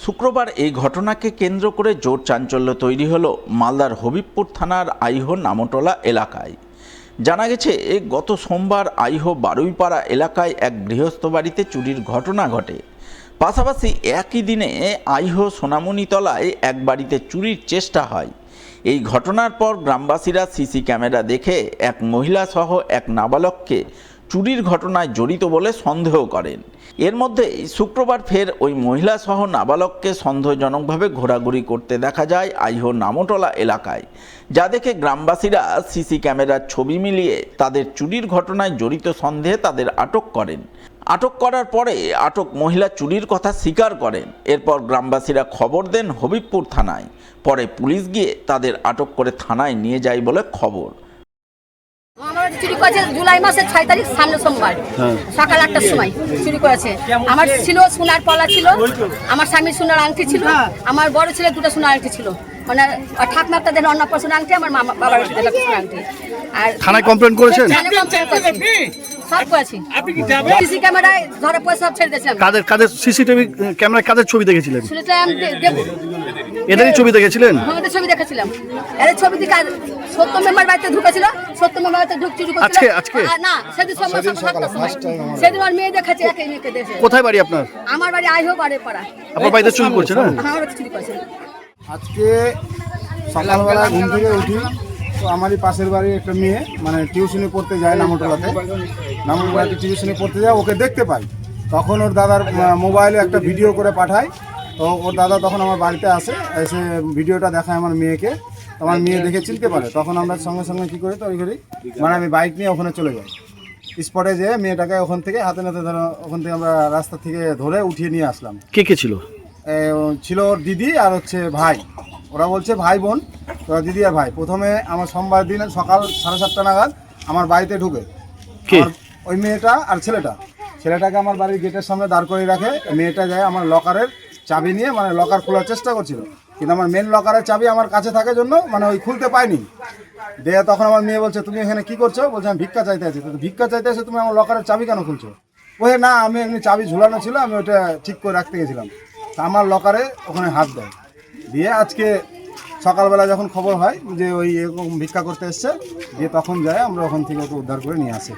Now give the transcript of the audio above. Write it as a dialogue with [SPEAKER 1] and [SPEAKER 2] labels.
[SPEAKER 1] শুক্রবার এই ঘটনাকে কেন্দ্র করে জোর চাঞ্চল্য তৈরি হলো মালদার হবিবপুর থানার আইহো নামটোলা এলাকায়। জানা গেছে গত সোমবার আইহো বারুইপাড়া এলাকায় এক গৃহস্থ বাড়িতে চুরির ঘটনা ঘটে। পাশাপাশি একই দিনে আইহো সোনামণিতলায় এক বাড়িতে চুরির চেষ্টা হয়। এই ঘটনার পর গ্রামবাসীরা সিসি ক্যামেরা দেখে এক মহিলা সহ এক নাবালককে চুরির ঘটনায় জড়িত বলে সন্দেহ করেন। এর মধ্যে শুক্রবার ফের ওই মহিলা সহ নাবালককে সন্দেহজনকভাবে ঘোরাঘুরি করতে দেখা যায় আইহো নামটোলা এলাকায়, যা দেখে গ্রামবাসীরা সিসি ক্যামেরার ছবি মিলিয়ে তাদের চুরির ঘটনায় জড়িত সন্দেহে তাদের আটক করেন। আটক করার পরে আটক মহিলা চুরির কথা স্বীকার করেন। এরপর গ্রামবাসীরা খবর দেন হবিবপুর থানায়। পরে পুলিশ গিয়ে তাদের আটক করে থানায় নিয়ে যায় বলে খবর।
[SPEAKER 2] আমার চুরি করেছে জুলাই মাসের 6 তারিখ, সামনে সোমবার সকাল 8টার সময় চুরি করেছে। আমার ছিল সোনার পলা ছিল, আমার স্বামীর সোনার আংটি ছিল, আমার বড় ছেলে দুটো সোনার আংটি ছিল, মানে ঠাকমাটা দেন অন্নপ্রাশন আংটি, আমার বাবার সোনার আংটি। আর
[SPEAKER 3] থানায় কমপ্লেন করেছেন?
[SPEAKER 2] সব করেছি। সিসি ক্যামেরায় ধরে পয়সা সব ছেড়ে দিয়েছিলাম।
[SPEAKER 3] কাদের সিসিটিভি ক্যামেরায় কাদের ছবি দেখেছিলেন?
[SPEAKER 2] শুনেছিলাম দেবো
[SPEAKER 3] এদেরই ছবি দেখেছিলেন?
[SPEAKER 2] আমাদের ছবি দেখেছিলাম। এর ছবি দিকে 70 মেম্বার বাড়িতে ঢুকেছিল, 70 মেম্বার বাড়িতে ঢুক চুরি করছিল।
[SPEAKER 3] আজকে
[SPEAKER 2] না, সেদিন সকাল 7টার সময়। সেদিন আমার মেয়ে দেখাচ্ছে, একে মেয়েকে দেখে।
[SPEAKER 3] কোথায় বাড়ি আপনার?
[SPEAKER 2] আমার বাড়ি আইহো বারুইপাড়া।
[SPEAKER 3] আপনার বাড়িতে চুরি করছে না?
[SPEAKER 2] আমার বাড়িতে চুরি করছে।
[SPEAKER 4] আজকে সকালবেলা ঘুম থেকে উঠি, তো আমারই পাশের বাড়ি একটা মেয়ে মানে টিউশনি পড়তে যায় নামটোলাতে, নামটোলাতে টিউশনি পড়তে যায়, ওকে দেখতে পাই। তখন ওর দাদার মোবাইলে একটা ভিডিও করে পাঠায়, তো ওর দাদা তখন আমার বাড়িতে আসে, এসে ভিডিওটা দেখায় আমার মেয়েকে। আমার মেয়ে দেখে চিনতে পারে। তখন আমরা সঙ্গে সঙ্গে কী করি তৈরি করি, মানে আমি বাইক নিয়ে ওখানে চলে যাই। স্পটে যেয়ে মেয়েটাকে ওখান থেকে হাতে নাতে ধরো, ওখান থেকে আমরা রাস্তা থেকে ধরে উঠিয়ে নিয়ে আসলাম।
[SPEAKER 3] কে কে ছিল?
[SPEAKER 4] ছিল ওর দিদি আর হচ্ছে ভাই। ওরা বলছে ভাই বোন, ওরা দিদি আর ভাই। প্রথমে আমার সোমবার দিন সকাল 7:30 নাগাদ আমার বাড়িতে ঢুকে ওই মেয়েটা আর ছেলেটাকে আমার বাড়ির গেটের সামনে দাঁড় করে রাখে। মেয়েটা যায় আমার লকারের চাবি নিয়ে, মানে লকার খোলার চেষ্টা করছিল, কিন্তু আমার মেন লকারের চাবি আমার কাছে থাকার জন্য মানে ওই খুলতে পাইনি। দিয়ে তখন আমার মেয়ে বলছে, তুমি এখানে কি করছো? বলছে আমি ভিক্ষা চাইতে আছি। তো ভিক্ষা চাইতে এসে তুমি আমার লকারের চাবি কেন খুলছো? বলে না, আমি এমনি চাবি ঝুলানো ছিল, আমি ওটা ঠিক করে রাখতে গেছিলাম। তা আমার লকারে ওখানে হাত দেয়। দিয়ে আজকে সকালবেলা যখন খবর হয় যে ওই এরকম ভিক্ষা করতে এসছে, দিয়ে তখন যায় আমরা ওখান থেকে ওকে উদ্ধার করে নিয়ে আসি।